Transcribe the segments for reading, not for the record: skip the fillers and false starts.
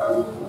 Hey,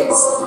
Oh,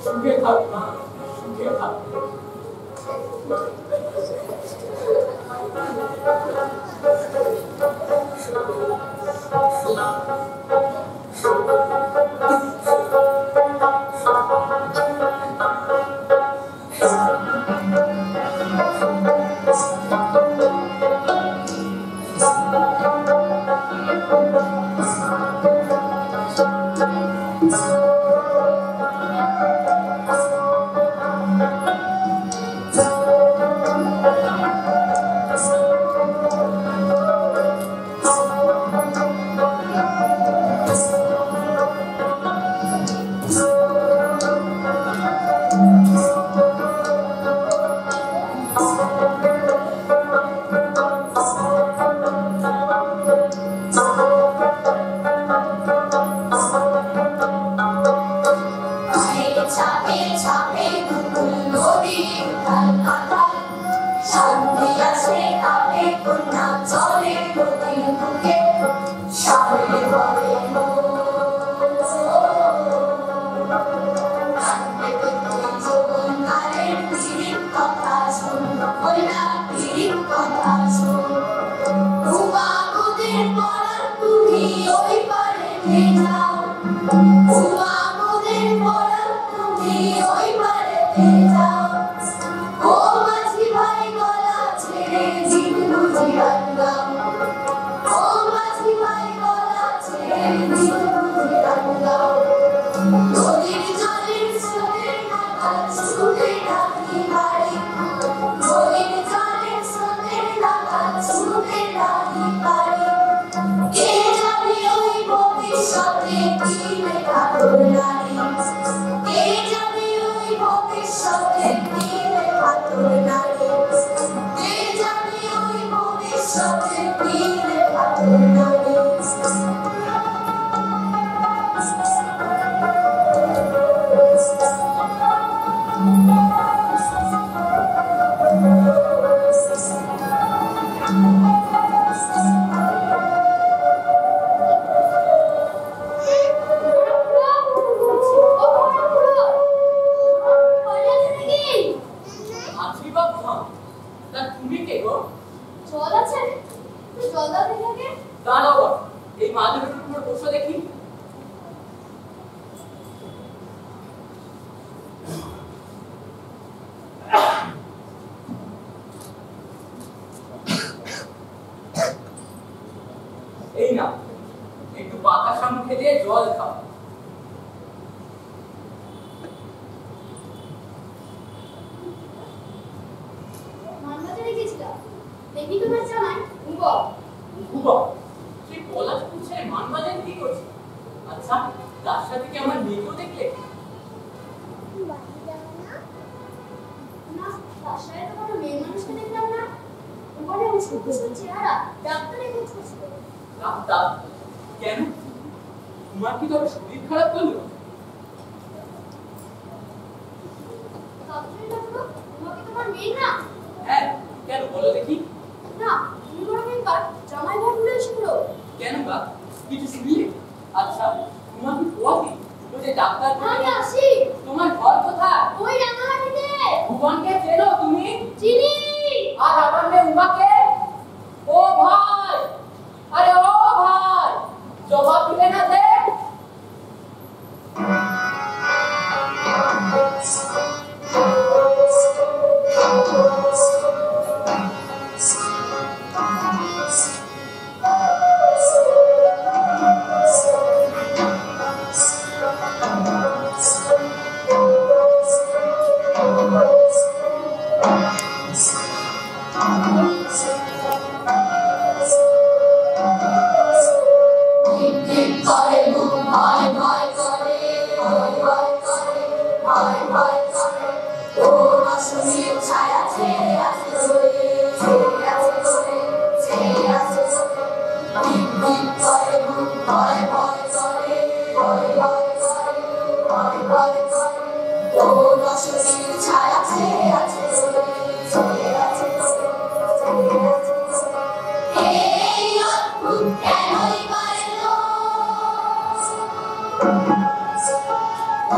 সুখে থাক মা, সুখে থাক।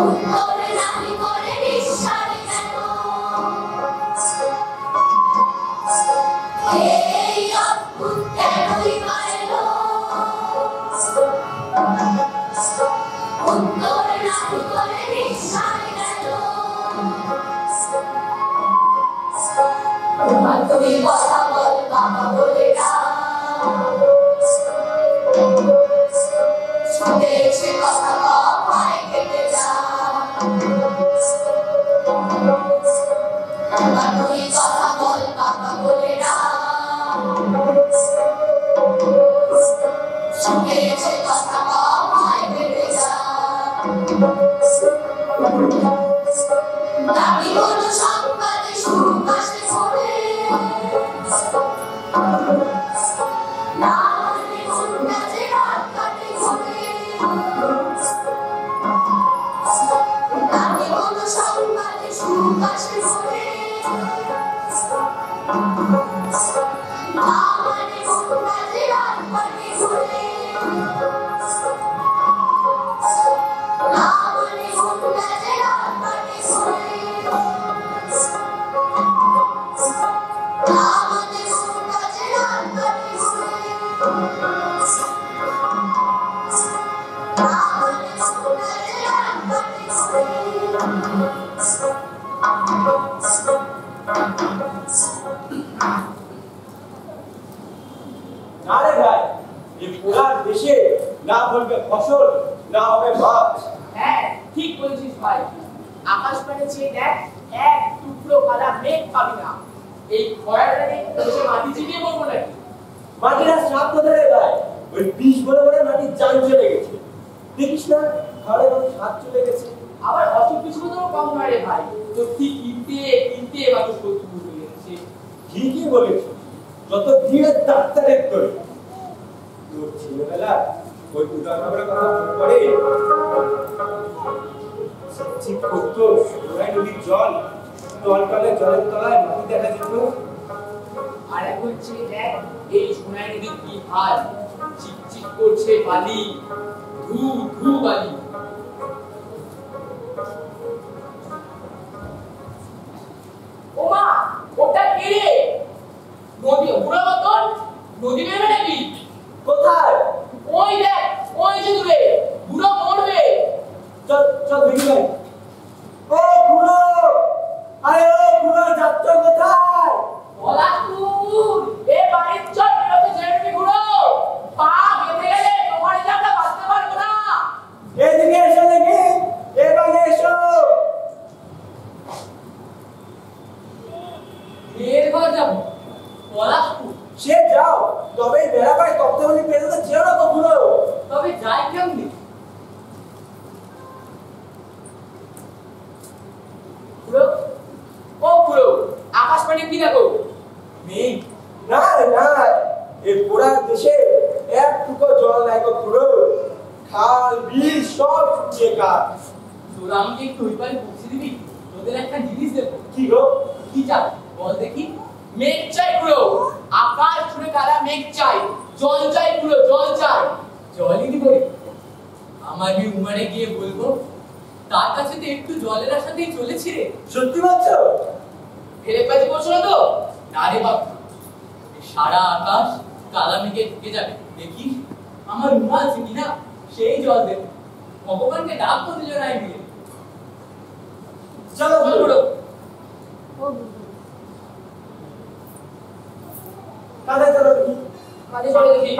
Oh, নাহি করে নিঃশ্বাস কেন এই অদ্ভুত কেনই বা এলো উত্তর নাহি করে নিঃশ্বাস কেন তুমি কথা বল বাবা বলে না শুনেছে কথা কথায় কেটে যা তুই কথা বল বাবা বলে না শুনেছে কথা কথায় কেটে যা দাবি হলো সংবাদে সুখ আসে পড়ে না মানে মন কাজে রাত কাটে ঘরে দাবি হলো সংবাদে সুখ আসে পড়ে না মানে মন কাজে রাত কাটে ঘরে না মানে মন কাজে রাত কাটে ঘরে দেশে না বলবে ফসল না হবে মাছ হ্যাঁ ঠিক বলেছিস ভাই আকাশ পানে চেয়ে দেখ এক টুকরো কালা মেঘ পাবি না এই খয়াটাকে দেশে মাটি চিবিয়ে বলবো নাকি মাটিরা শ্রাপ ধরে ভাই ওই বিষ বলে বলে মাটির জান চলে গেছে দেখিস না ঘরে মধ্যে হাত চলে গেছে আবার অসুখ বিসুখ তো কম নয় রে ভাই তো ঠিক কিনতে মানুষ শত্রু হয়ে যাচ্ছে ঠিকই বলেছ যত ধীরে ডাক্তারের করে তোর ছেলেবেলা ওই উদাহরণের কথা মনে পড়ে ঠিক করতো ওরাই নদীর জল তলকালে জলের তলায় মাটি দেখা যেত আর এখন চেয়ে দেখ এই সোনাই নদীর কি হাল চিকচিক করছে বালি ধু ধু বালি ওমা ওটা কে রে নদী বুড়া মতন নদী নেমে নাকি কোথায় ওই দেখ ওই যে দূরে বুড়ো মরবে চল চল দেখি ভাই ও বুড়ো আরে ও বুড়ো যাচ্ছ কোথায় পলাশপুর এ বাড়ির চল বেরোতে ছেড়ে বুড়ো পা বেঁধে গেলে তোমার জায়গা বাঁচতে পারবো না এদিকে এসো দেখি এবারে এসো এর ঘর যাবো পলাশপুর সে যাও তবে বেড়া পায় তপ্তবলি পেরোতে যেও না তো বুড়ো তবে যাই কেমনি বুড়ো ও বুড়ো আকাশ পানে কি দেখো মেঘ না না এই পুরা দেশে এক টুকো জল নাই গো পুরো খাল বিল সব শুকিয়ে কাঠ তোরা আমাকে একটু ওই পারে পৌঁছে দিবি তোদের একটা জিনিস দেবো কি গো কি চাই বল দেখি মেঘ চাই পুরো আকাশ ছুড়ে কালা মেঘ চাই জল চাই পুরো জল চাই জলই দিব রে আমার এই উমারে গিয়ে বলবো তার কাছে তো একটু জলের আশাতেই চলেছি রে সত্যি বলছো ফেলে পাইতে বলছো না তো না রে বাপ এই সারা আকাশ কালা মেঘে ঢেকে যাবে দেখি আমার উমা আছে কিনা সেই জল দেব ভগবানকে ডাক তো দিল নাই মিলে চলো চল বুড়ো কাঁধে চলো দেখি কাজে চলে দেখি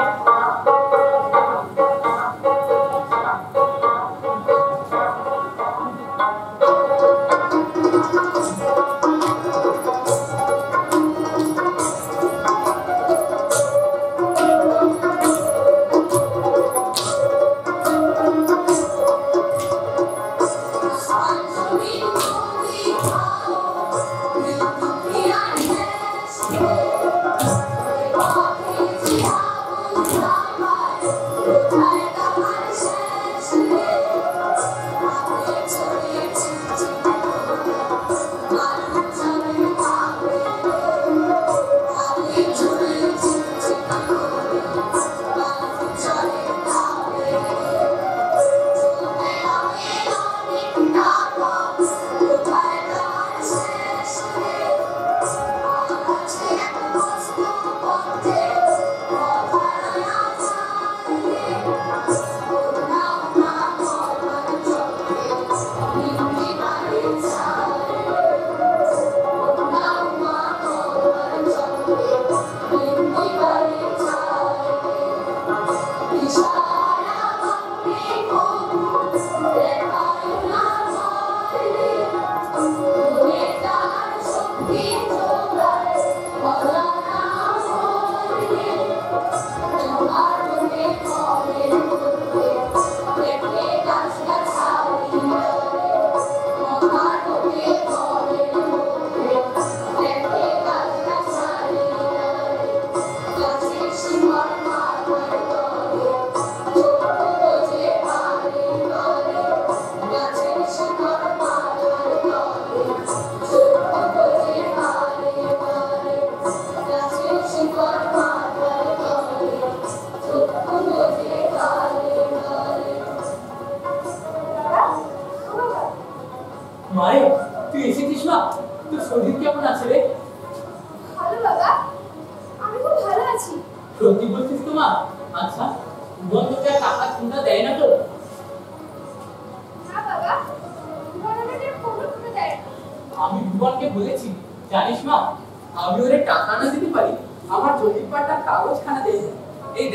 মারে তুই এসেছিস না? তোর শরীর কেমন আছে রে? ভালো বাবা, আমি খুব ভালো আছি। সত্যি বলছিস তো মা? আচ্ছা ভুবন তোকে টাকা চিন্তা দেয় না তো? না বাবা, ভুবন আমাদের কোনো কোনো দেয় না। আমি ভুবনকে বলেছি জানিস মা, আমি ওরে টাকা না দিতে পারি আমার জমির পাট্টার কাগজখানা দেয়। এই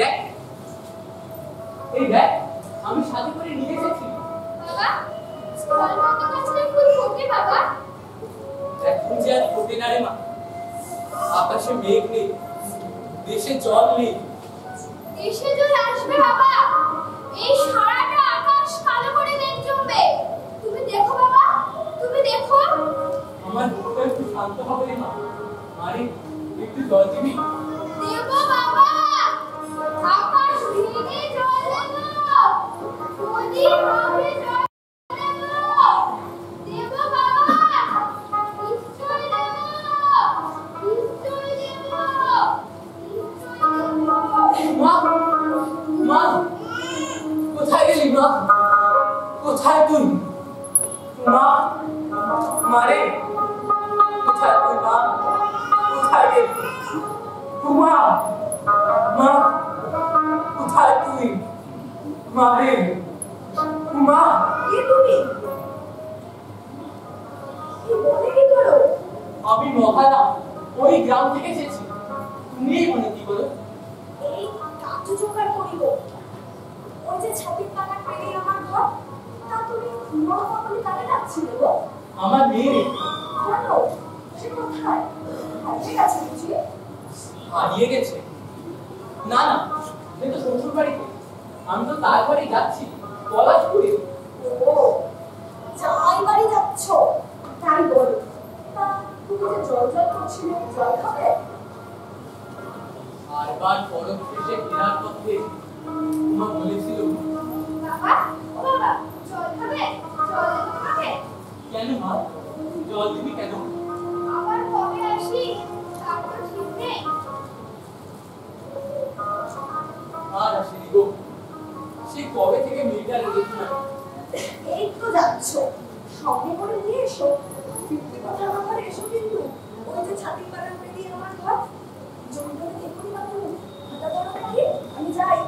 দেখ আমি সাথে করে নিয়ে এসেছি। বাবা, স্টল মতো গাছটা ফুল ফোটে বাবা। দেখ ফুল যে আর ফোটে না রে মা। আকাশে মেঘ নেই, দেশে জল নেই। দেশে জল আসবে বাবা, এই সারাটা আকাশ কালো করে মেঘ জমবে। তুমি দেখো বাবা, তুমি দেখো। আমার বুকটা একটু শান্ত হবে রে মা। আরে একটু জল দিবি? দেব বাবা, আকাশ ভেঙে জল দেব, নদী হবে জল দেব। দেব বাবা, নিশ্চয় দেব, নিশ্চয় দেব, নিশ্চয় দেব। মা মা কোথায় গেলি মা? কোথায় তুই মা? মারে কোথায় তুই মা? কোথায় গেলি মা? মা কোথায় তুই মারে? মা কে তুমি? কি বলে কি করো? আমি মহারা ওই গ্রাম থেকে এসেছি। তুমি মনে কি বলো? এই কাঠু জোগাড় করিব। ওই যে ছাতির পানা পেরিয়ে আমার ঘর, তা তুমি বড় বলে তাকে ডাকছিলে গো? আমার মেয়ে কেন? সে কোথায়? হারিয়ে গেছে বুঝি? হারিয়ে গেছে? না না, সে তো শ্বশুর বাড়িতে। আমি তো তার বাড়ি যাচ্ছি পলাশপুরে। ও, জামাই বাড়ি যাচ্ছ? তাই বলো। তা তুমি যে জল জল করছিলে, জল খাবে? বারবার পরব শেষে ফেরার পথে মা বলেছিল, বাবা, ও বাবা, জল খাবে? জল দেবো খাবে? কেন মা জল দিবি কেন? আবার কবে আসি তার তো ঠিক নেই। আর আসেনি গো, সে কবে থেকে মেয়েটা রেখেছি না। এই তো যাচ্ছ, সঙ্গে করে নিয়ে এসো। ফিরতে কথা আমার ঘরে এসো কিন্তু। ওই যে ছাতির পাড়ার পেরিয়ে আমার ঘর, জমিগুলো দেখুন না তুমি। হাঁটা ধরো দেখি, আমি যাই।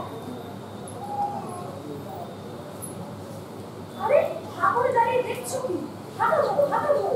আরে হা করে দাঁড়িয়ে দেখছো কি? হাঁটা ধরো, হাঁটা ধরো।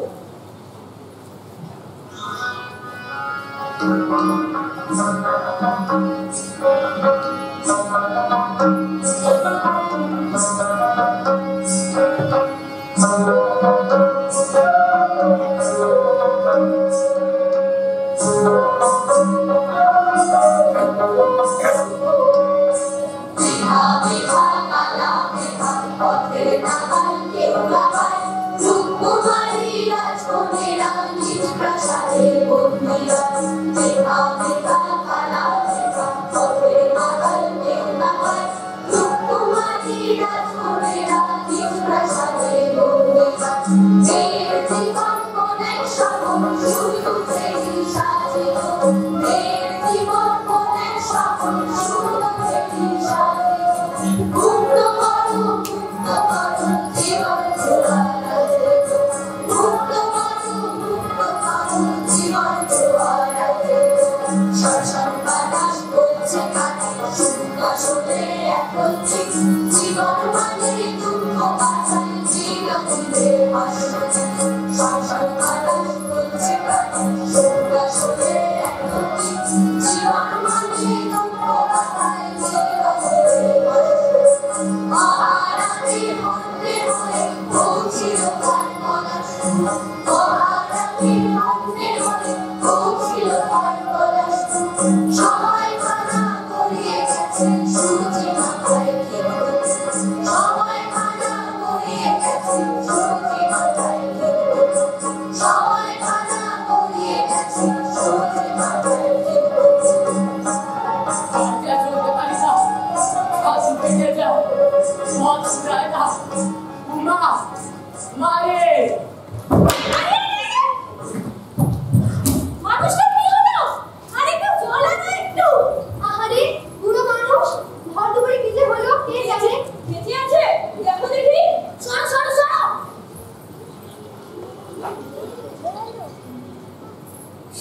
Mare!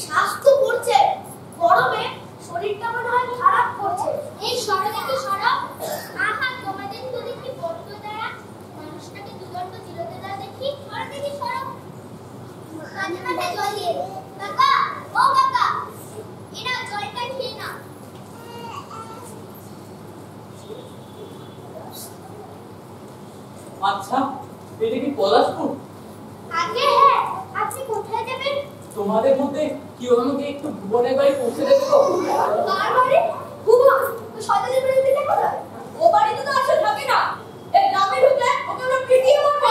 স্বাস্থ্য পড়ছে গরমে শরীরটা মনে হয় খারাপ করছে। এই সরো দেখি সরো। আহা তোমাদের তো দেখি বড্ড দ্বারা মানুষটাকে দুদণ্ড জিরোতে দাও দেখি। সরো দেখি সরো। মাঝে মাঝে জল দিয়ে কাকা, ও কাকা, এরা জলটা খেয়ে না। আচ্ছা, এটা কি পলাশপুর? আগে হ্যাঁ, আপনি কোথায় যাবেন? তোমাদের মধ্যে কেউ আমাকে একটু ভুবনের বাড়ি পৌঁছে দেবে তো? কার বাড়ি? ভুবন? তো সদাদের বাড়ি থেকে কোথায়? ও বাড়িতে তো আসলে থাকে না। এই গ্রামে ঢুকলে ওকে আমরা পিটিয়ে মারবো।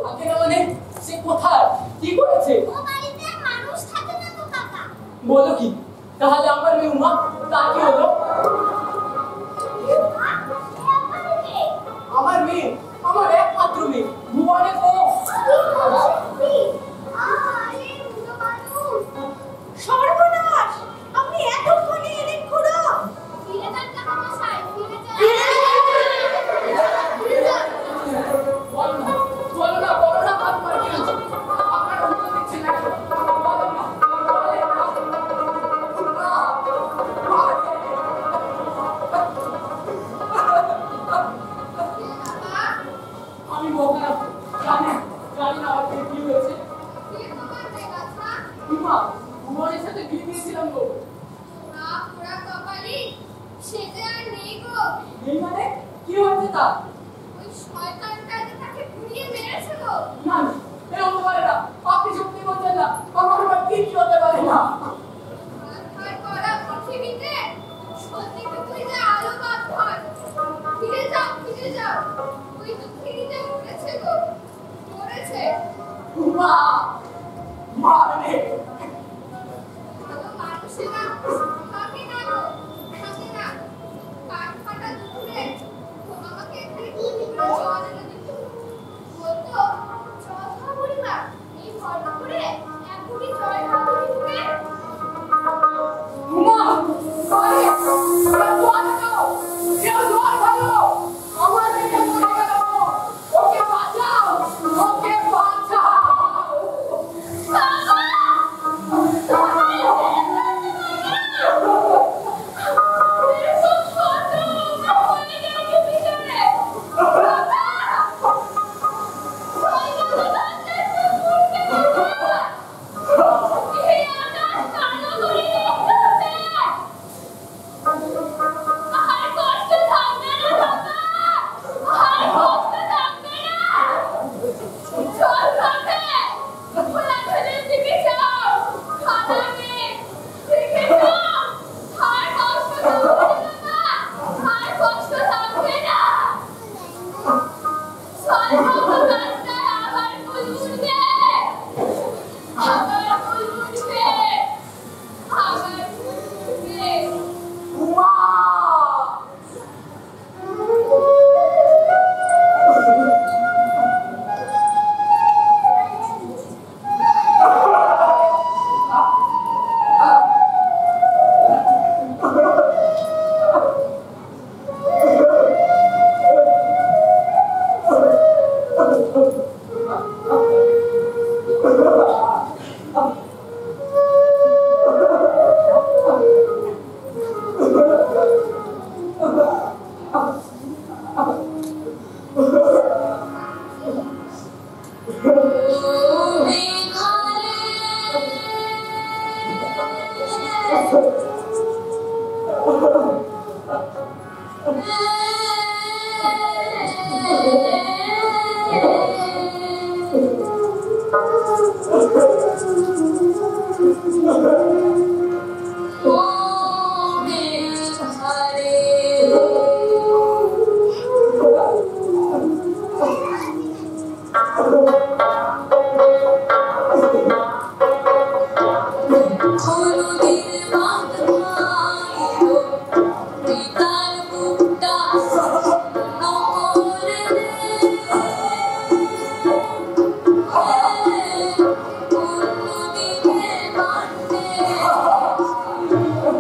থাকে না মানে? সে কোথায়? কি করেছে? ও বাড়িতে মানুষ থাকে না তো কাকা। বলো কি? তাহলে আমার মেয়ে উমা তার কি হলো? আমার মেয়ে, আমার একমাত্র মেয়ে, ভুবনের বউ। সর্বনাশ! আপনি এতক্ষণে এলেন খুড়ো। ফিরে যান কাকা মশাই, ফিরে যান। বলো না, ভাত মার কি হচ্ছে? আপনার উত্তর দিচ্ছে না। বলো না, আমি বললাম জানি না আমার কি হয়েছে। ভুবনের সাথে বিয়ে দিয়েছিলাম গো। এই মানে কি হয়েছে তা? না না, এরকম পারে না। আপনি সত্যি বলছেন না। আমার আবার কি হতে পারে না। মা মানে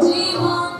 জীবন